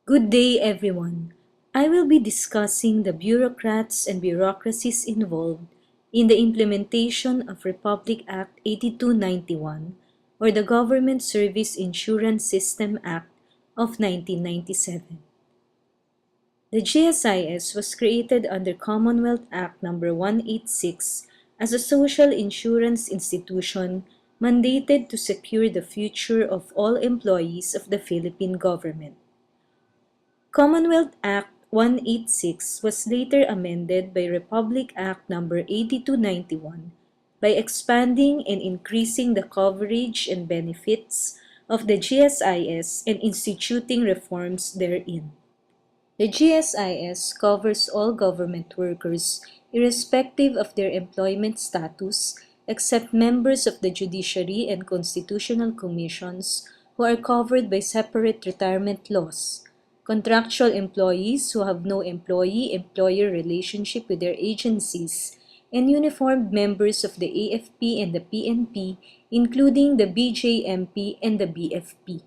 Good day, everyone. I will be discussing the bureaucrats and bureaucracies involved in the implementation of Republic Act 8291 or the Government Service Insurance System Act of 1997. The GSIS was created under Commonwealth Act No. 186 as a social insurance institution mandated to secure the future of all employees of the Philippine government. Commonwealth Act 186 was later amended by Republic Act No. 8291 by expanding and increasing the coverage and benefits of the GSIS and instituting reforms therein. The GSIS covers all government workers, irrespective of their employment status, except members of the judiciary and constitutional commissions who are covered by separate retirement laws, contractual employees who have no employee-employer relationship with their agencies, and uniformed members of the AFP and the PNP, including the BJMP and the BFP.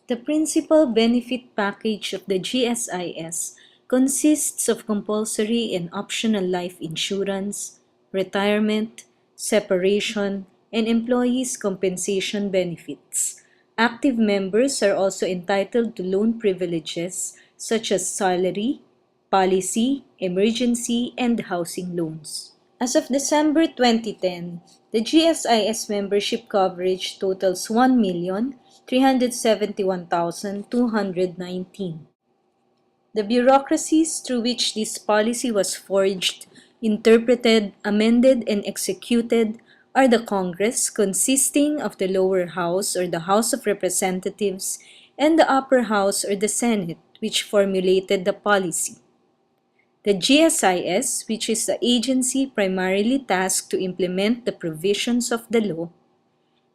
The principal benefit package of the GSIS consists of compulsory and optional life insurance, retirement, separation, and employees' compensation benefits. Active members are also entitled to loan privileges such as salary, policy, emergency, and housing loans. As of December 2010, the GSIS membership coverage totals 1,371,219. The bureaucracies through which this policy was forged, interpreted, amended, and executed are the Congress, consisting of the lower house or the House of Representatives, and the upper house or the Senate, which formulated the policy. The GSIS, which is the agency primarily tasked to implement the provisions of the law,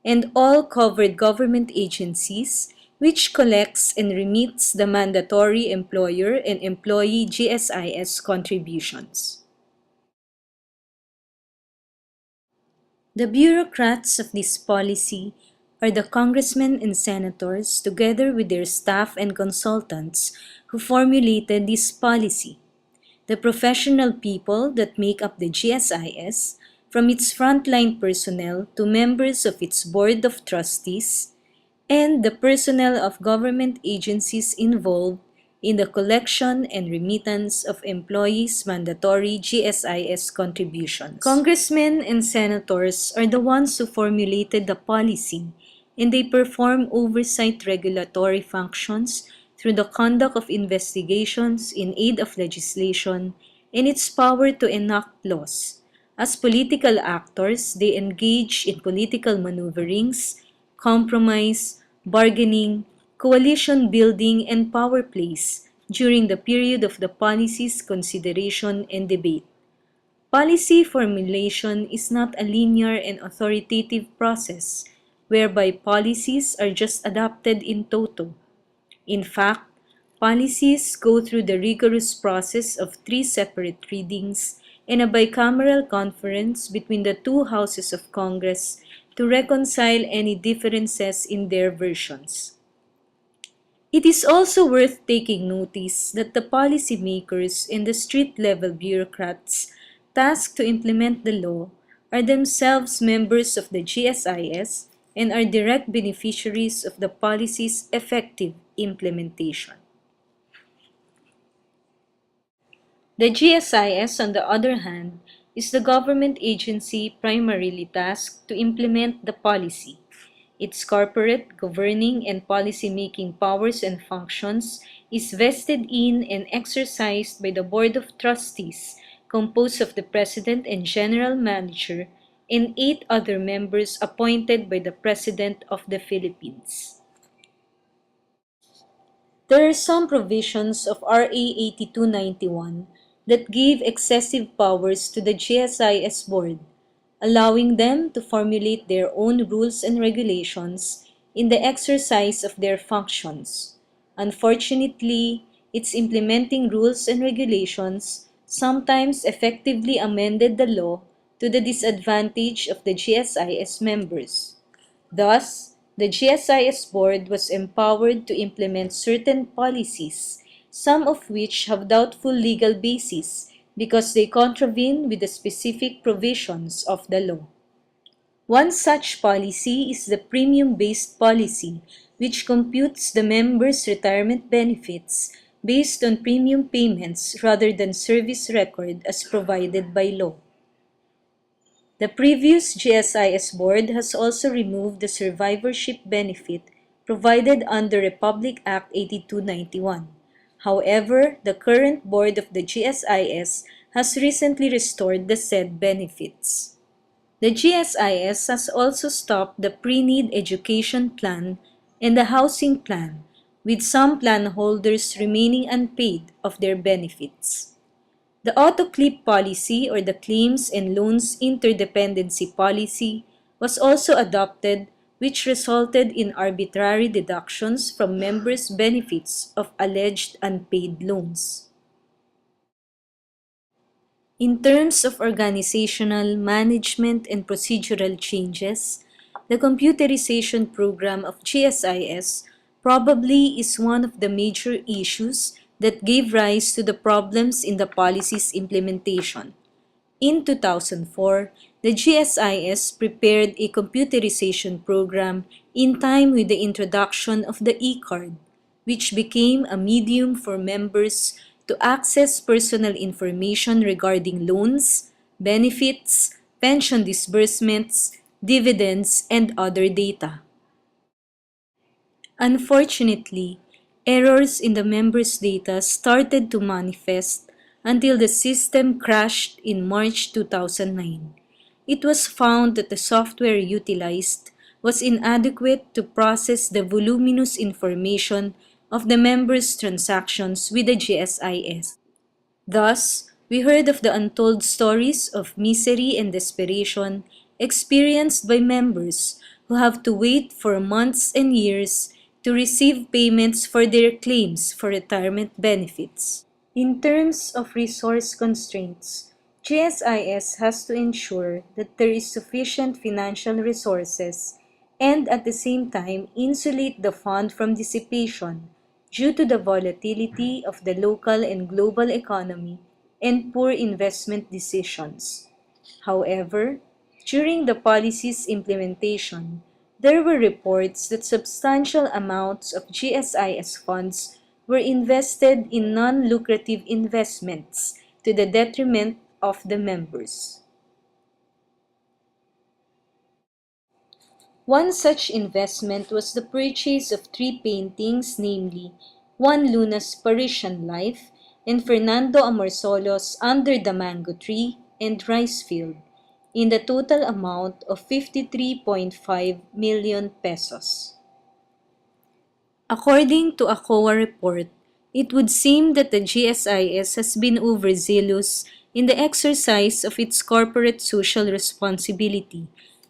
and all covered government agencies, which collects and remits the mandatory employer and employee GSIS contributions. The bureaucrats of this policy are the congressmen and senators, together with their staff and consultants, who formulated this policy. The professional people that make up the GSIS, from its frontline personnel to members of its board of trustees, and the personnel of government agencies involved in the collection and remittance of employees' mandatory GSIS contributions. Congressmen and senators are the ones who formulated the policy, and they perform oversight regulatory functions through the conduct of investigations in aid of legislation and its power to enact laws. As political actors, they engage in political maneuverings, compromise, bargaining, coalition building, and power plays during the period of the policy's consideration and debate. Policy formulation is not a linear and authoritative process whereby policies are just adopted in toto. In fact, policies go through the rigorous process of 3 separate readings and a bicameral conference between the 2 houses of Congress to reconcile any differences in their versions. It is also worth taking notice that the policymakers and the street-level bureaucrats tasked to implement the law are themselves members of the GSIS and are direct beneficiaries of the policy's effective implementation. The GSIS, on the other hand, is the government agency primarily tasked to implement the policy. Its corporate, governing, and policy-making powers and functions is vested in and exercised by the Board of Trustees, composed of the President and General Manager, and 8 other members appointed by the President of the Philippines. There are some provisions of RA 8291 that give excessive powers to the GSIS Board, allowing them to formulate their own rules and regulations in the exercise of their functions. Unfortunately, its implementing rules and regulations sometimes effectively amended the law to the disadvantage of the GSIS members. Thus, The GSIS board was empowered to implement certain policies, some of which have doubtful legal basis because they contravene with the specific provisions of the law. One such policy is the premium-based policy, which computes the members' retirement benefits based on premium payments rather than service record as provided by law. The previous GSIS board has also removed the survivorship benefit provided under Republic Act 8291. However, the current board of the GSIS has recently restored the said benefits. The GSIS has also stopped the pre-need education plan and the housing plan, with some plan holders remaining unpaid of their benefits. The auto-clip policy or the claims and loans interdependency policy was also adopted, which resulted in arbitrary deductions from members' benefits of alleged unpaid loans. In terms of organizational, management, and procedural changes, the computerization program of GSIS probably is one of the major issues that gave rise to the problems in the policy's implementation. In 2004, the GSIS prepared a computerization program in time with the introduction of the e-card, which became a medium for members to access personal information regarding loans, benefits, pension disbursements, dividends, and other data. Unfortunately, errors in the members' data started to manifest until the system crashed in March 2009. It was found that the software utilized was inadequate to process the voluminous information of the members' transactions with the GSIS. Thus, we heard of the untold stories of misery and desperation experienced by members who have to wait for months and years to receive payments for their claims for retirement benefits. In terms of resource constraints, GSIS has to ensure that there is sufficient financial resources and at the same time insulate the fund from dissipation due to the volatility of the local and global economy and poor investment decisions. However, during the policy's implementation, there were reports that substantial amounts of GSIS funds were invested in non-lucrative investments to the detriment of the members. One such investment was the purchase of three paintings, namely Juan Luna's Parisian Life and Fernando Amorsolo's Under the Mango Tree and Rice Field, in the total amount of 53.5 million pesos. According to a COA report, it would seem that the GSIS has been overzealous in the exercise of its corporate social responsibility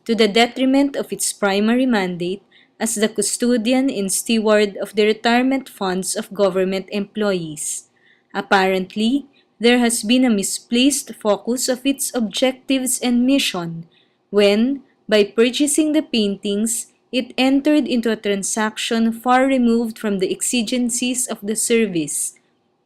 to the detriment of its primary mandate as the custodian and steward of the retirement funds of government employees. Apparently, there has been a misplaced focus of its objectives and mission when, by purchasing the paintings, it entered into a transaction far removed from the exigencies of the service.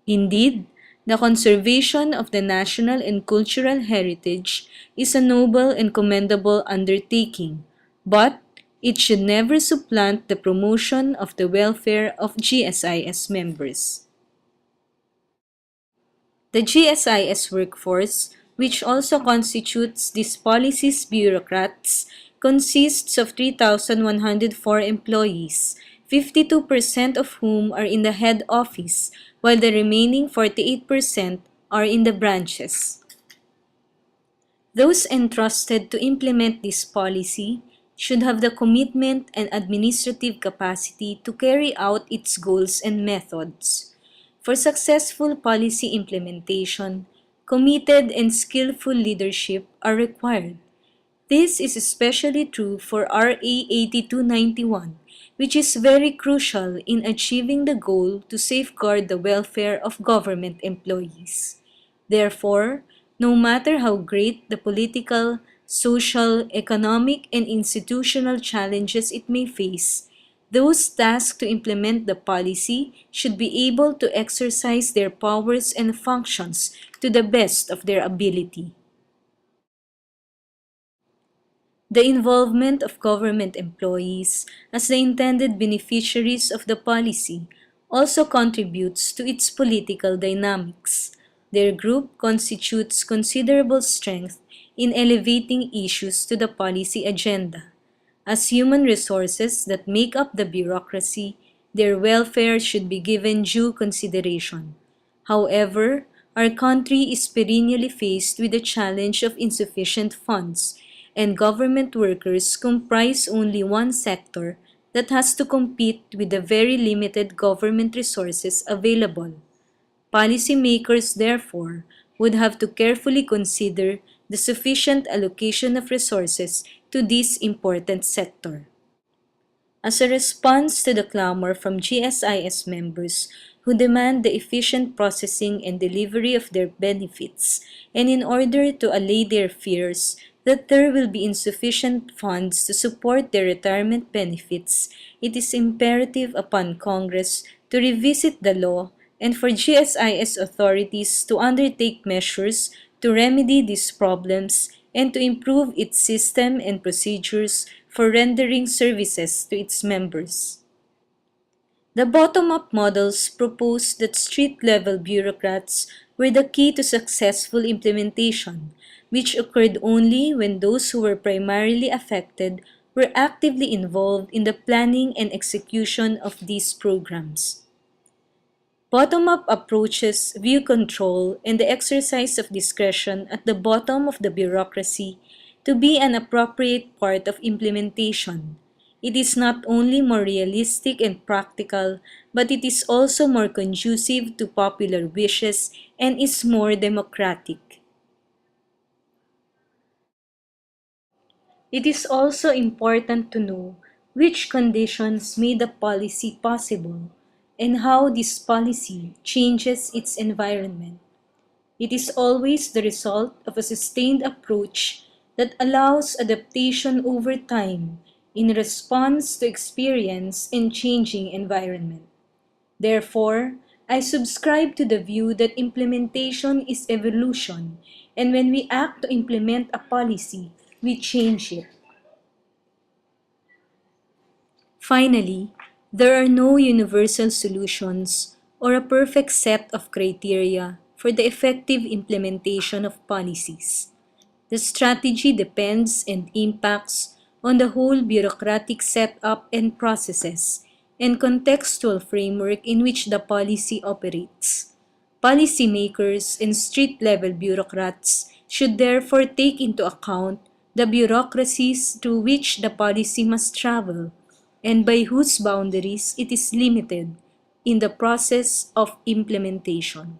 Indeed, the conservation of the national and cultural heritage is a noble and commendable undertaking, but it should never supplant the promotion of the welfare of GSIS members. The GSIS workforce, which also constitutes this policy's bureaucrats, consists of 3,104 employees, 52% of whom are in the head office, while the remaining 48% are in the branches. Those entrusted to implement this policy should have the commitment and administrative capacity to carry out its goals and methods. For successful policy implementation, committed and skillful leadership are required. This is especially true for RA 8291, which is very crucial in achieving the goal to safeguard the welfare of government employees. Therefore, no matter how great the political, social, economic, and institutional challenges it may face, those tasked to implement the policy should be able to exercise their powers and functions to the best of their ability. The involvement of government employees as the intended beneficiaries of the policy also contributes to its political dynamics. Their group constitutes considerable strength in elevating issues to the policy agenda. As human resources that make up the bureaucracy, their welfare should be given due consideration. However, our country is perennially faced with the challenge of insufficient funds, and government workers comprise only one sector that has to compete with the very limited government resources available. Policymakers, therefore, would have to carefully consider the sufficient allocation of resources to this important sector. As a response to the clamor from GSIS members who demand the efficient processing and delivery of their benefits, and in order to allay their fears that there will be insufficient funds to support their retirement benefits, it is imperative upon Congress to revisit the law and for GSIS authorities to undertake measures to remedy these problems and to improve its system and procedures for rendering services to its members. The bottom-up models propose that street-level bureaucrats were the key to successful implementation, which occurred only when those who were primarily affected were actively involved in the planning and execution of these programs. Bottom-up approaches view control and the exercise of discretion at the bottom of the bureaucracy to be an appropriate part of implementation. It is not only more realistic and practical, but it is also more conducive to popular wishes and is more democratic. It is also important to know which conditions made the policy possible and how this policy changes its environment. It is always the result of a sustained approach that allows adaptation over time in response to experience and changing environment. Therefore, I subscribe to the view that implementation is evolution, and when we act to implement a policy, we change it. Finally, there are no universal solutions or a perfect set of criteria for the effective implementation of policies. The strategy depends and impacts on the whole bureaucratic setup and processes and contextual framework in which the policy operates. Policymakers and street-level bureaucrats should therefore take into account the bureaucracies through which the policy must travel and by whose boundaries it is limited in the process of implementation.